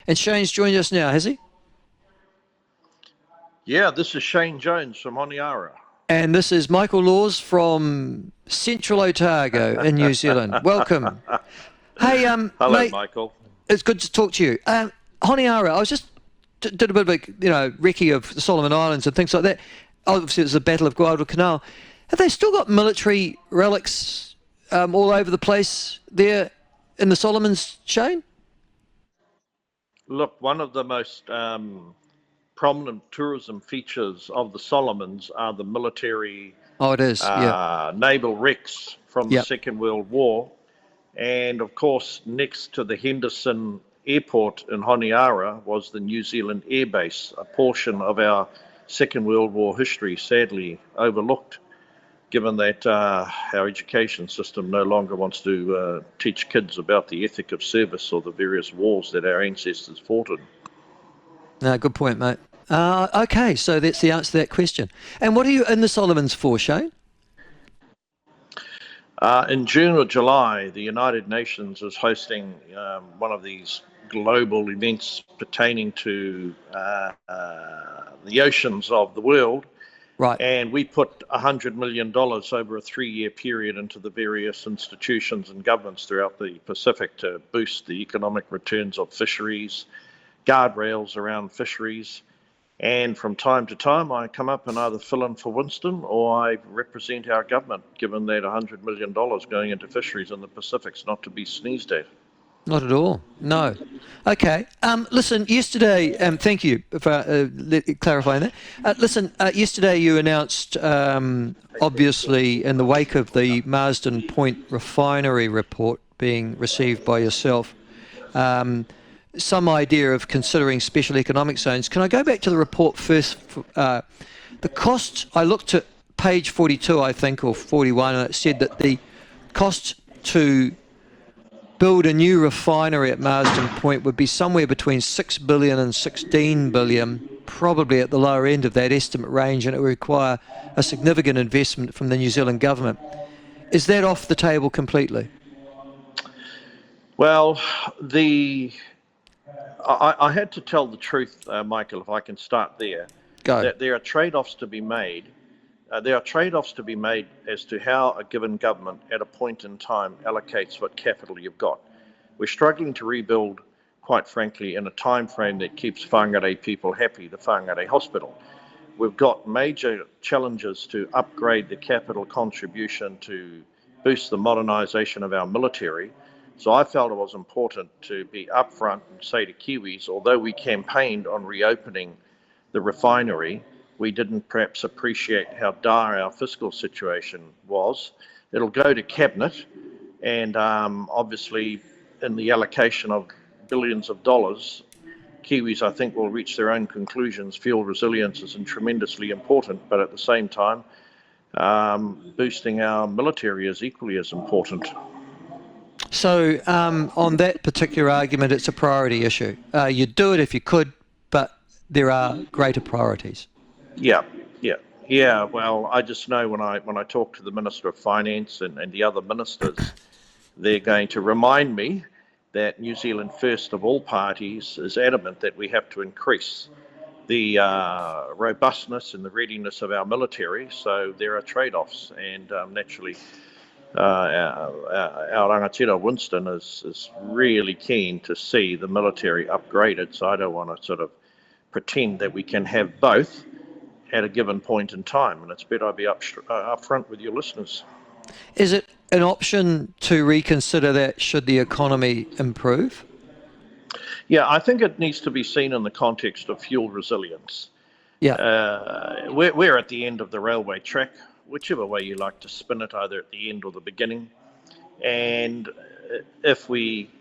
And Shane's joined us now, has he? Yeah, this is Shane Jones from Honiara. And this is Michael Laws from Central Otago in New Zealand. Welcome. Hey, Hello, mate, Michael. it's good to talk to you. Honiara, I was just did a bit of a recce of the Solomon Islands and things like that. Obviously, it was the Battle of Guadalcanal. Have they still got military relics all over the place there in the Solomons, Shane? Look, one of the most prominent tourism features of the Solomons are the military Oh, it is, yeah. naval wrecks from the Yep. Second World War. And of course, next to the Henderson Airport in Honiara was the New Zealand Air Base, a portion of our Second World War history sadly overlooked, given that our education system no longer wants to teach kids about the ethic of service or the various wars that our ancestors fought in. No, good point, mate. Okay, so that's the answer to that question. And what are you in the Solomons for, Shane? In June or July, the United Nations is hosting one of these global events pertaining to the oceans of the world. Right. And we put $100 million over a 3-year period into the various institutions and governments throughout the Pacific to boost the economic returns of fisheries, guardrails around fisheries. And from time to time, I come up and either fill in for Winston or I represent our government, given that $100 million going into fisheries in the Pacific's not to be sneezed at. Not at all. No. Okay. Listen, yesterday, thank you for clarifying that. Listen, yesterday you announced, obviously, in the wake of the Marsden Point refinery report being received by yourself, some idea of considering special economic zones. Can I go back to the report first? The cost, I looked at page 42, I think, or 41, and it said that the cost to build a new refinery at Marsden Point would be somewhere between 6 billion and 16 billion, probably at the lower end of that estimate range, and it would require a significant investment from the New Zealand government. Is that off the table completely? Well, I had to tell the truth, Michael, if I can start there. Go. That there are trade-offs to be made. There are trade-offs to be made as to how a given government at a point in time allocates what capital you've got. We're struggling to rebuild, quite frankly, in a time frame that keeps Whangarei people happy, the Whangarei Hospital. We've got major challenges to upgrade the capital contribution to boost the modernisation of our military. So I felt it was important to be upfront and say to Kiwis, although we campaigned on reopening the refinery, we didn't perhaps appreciate how dire our fiscal situation was. It'll go to Cabinet, and obviously in the allocation of billions of dollars, Kiwis, I think, will reach their own conclusions. Fuel resilience is tremendously important, but at the same time, boosting our military is equally as important. So on that particular argument, it's a priority issue. You'd do it if you could, but there are greater priorities. Yeah. Well, I just know when I talk to the Minister of Finance and the other ministers, they're going to remind me that New Zealand First of all parties is adamant that we have to increase the robustness and the readiness of our military. So there are trade-offs, and naturally, our rangatira Winston is really keen to see the military upgraded. So I don't want to sort of pretend that we can have both at a given point in time, and it's better I be upfront with your listeners. Is it an option to reconsider that should the economy improve? Yeah, I think it needs to be seen in the context of fuel resilience. Yeah. We're at the end of the railway track, whichever way you like to spin it, either at the end or the beginning. And if we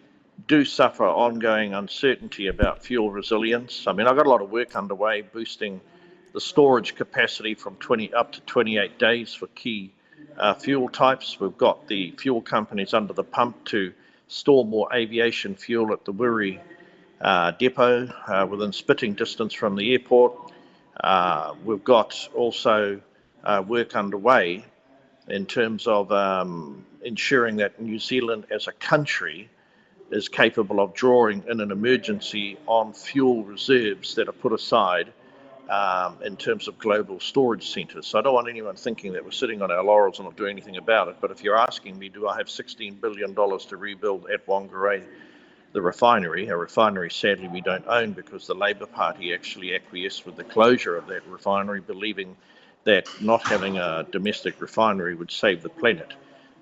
do suffer ongoing uncertainty about fuel resilience, I mean, I've got a lot of work underway boosting the storage capacity from 20 up to 28 days for key fuel types. We've got the fuel companies under the pump to store more aviation fuel at the Wiri depot within spitting distance from the airport. We've got also work underway in terms of ensuring that New Zealand as a country is capable of drawing in an emergency on fuel reserves that are put aside in terms of global storage centres. So I don't want anyone thinking that we're sitting on our laurels and not doing anything about it. But if you're asking me, do I have $16 billion to rebuild at Whangarei the refinery? A refinery, sadly, we don't own because the Labour Party actually acquiesced with the closure of that refinery, believing that not having a domestic refinery would save the planet.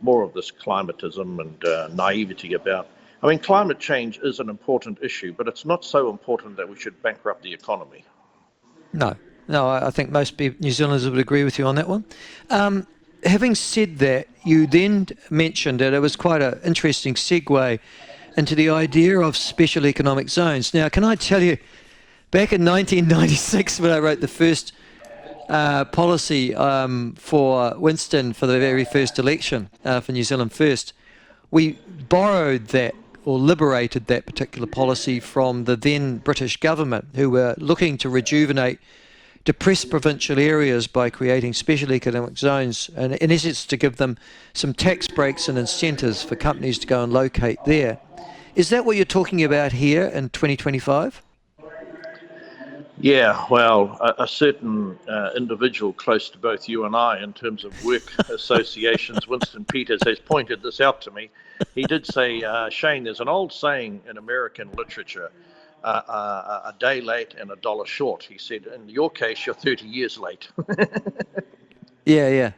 More of this climatism and naivety about. I mean, climate change is an important issue, but it's not so important that we should bankrupt the economy. No, I think most New Zealanders would agree with you on that one. Having said that, you then mentioned that it was quite an interesting segue into the idea of special economic zones. Now, can I tell you, back in 1996, when I wrote the first policy for Winston for the very first election for New Zealand First, we borrowed that or liberated that particular policy from the then British government, who were looking to rejuvenate depressed provincial areas by creating special economic zones, and in essence to give them some tax breaks and incentives for companies to go and locate there. Is that what you're talking about here in 2025? Yeah, well, a certain individual close to both you and I in terms of work associations, Winston Peters, has pointed this out to me. He did say, Shane, there's an old saying in American literature, a day late and a dollar short. He said, in your case, you're 30 years late. Yeah.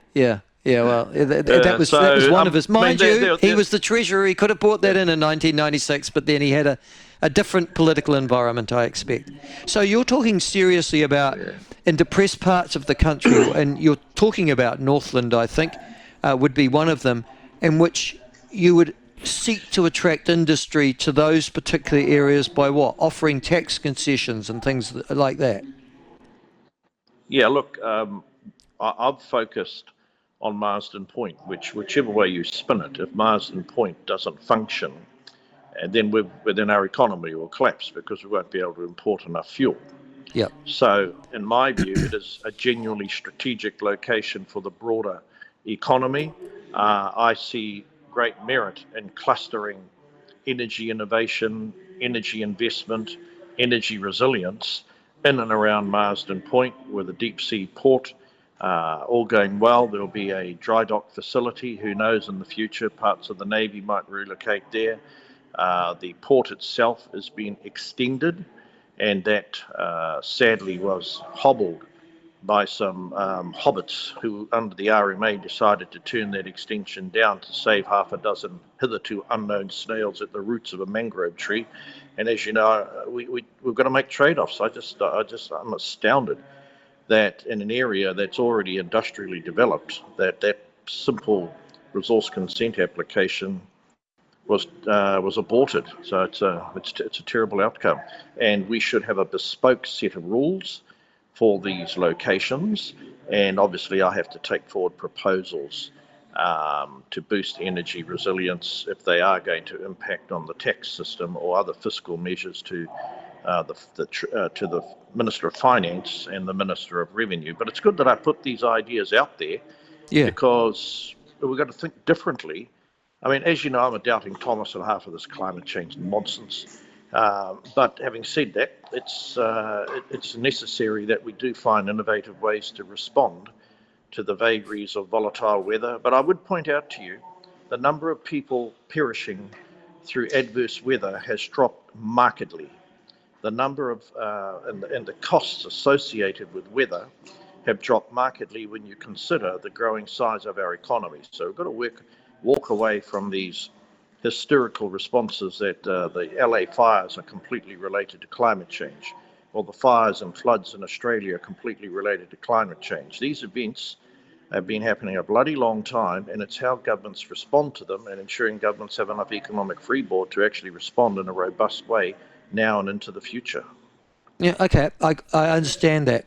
Well, that was one of his. Mind you, he was the treasurer. He could have brought that in 1996, but then he had a different political environment, I expect. So you're talking seriously about in depressed parts of the country, and you're talking about Northland, I think, would be one of them, in which you would seek to attract industry to those particular areas by what? Offering tax concessions and things like that. Yeah, look, I've focused on Marsden Point, whichever way you spin it, if Marsden Point doesn't function, and then within our economy will collapse because we won't be able to import enough fuel. Yep. So, in my view, it is a genuinely strategic location for the broader economy. I see great merit in clustering energy innovation, energy investment, energy resilience in and around Marsden Point with a deep sea port. All going well, there will be a dry dock facility. Who knows, in the future, parts of the Navy might relocate there. The port itself has been extended, and that sadly was hobbled by some hobbits who, under the RMA, decided to turn that extension down to save half a dozen hitherto unknown snails at the roots of a mangrove tree. And as you know, we've got to make trade-offs. I'm astounded that in an area that's already industrially developed, that simple resource consent application was aborted. So it's a terrible outcome, and we should have a bespoke set of rules for these locations. And obviously, I have to take forward proposals to boost energy resilience if they are going to impact on the tax system or other fiscal measures to the Minister of Finance and the Minister of Revenue. But it's good that I put these ideas out there, because we've got to think differently. I mean, as you know, I'm a doubting Thomas on half of this climate change nonsense. But having said that, it's necessary that we do find innovative ways to respond to the vagaries of volatile weather. But I would point out to you the number of people perishing through adverse weather has dropped markedly. The number of and the costs associated with weather have dropped markedly when you consider the growing size of our economy. So we've got to walk away from these hysterical responses that the LA fires are completely related to climate change, or the fires and floods in Australia are completely related to climate change. These events have been happening a bloody long time, and it's how governments respond to them and ensuring governments have enough economic freeboard to actually respond in a robust way now and into the future. Yeah, okay, I understand that.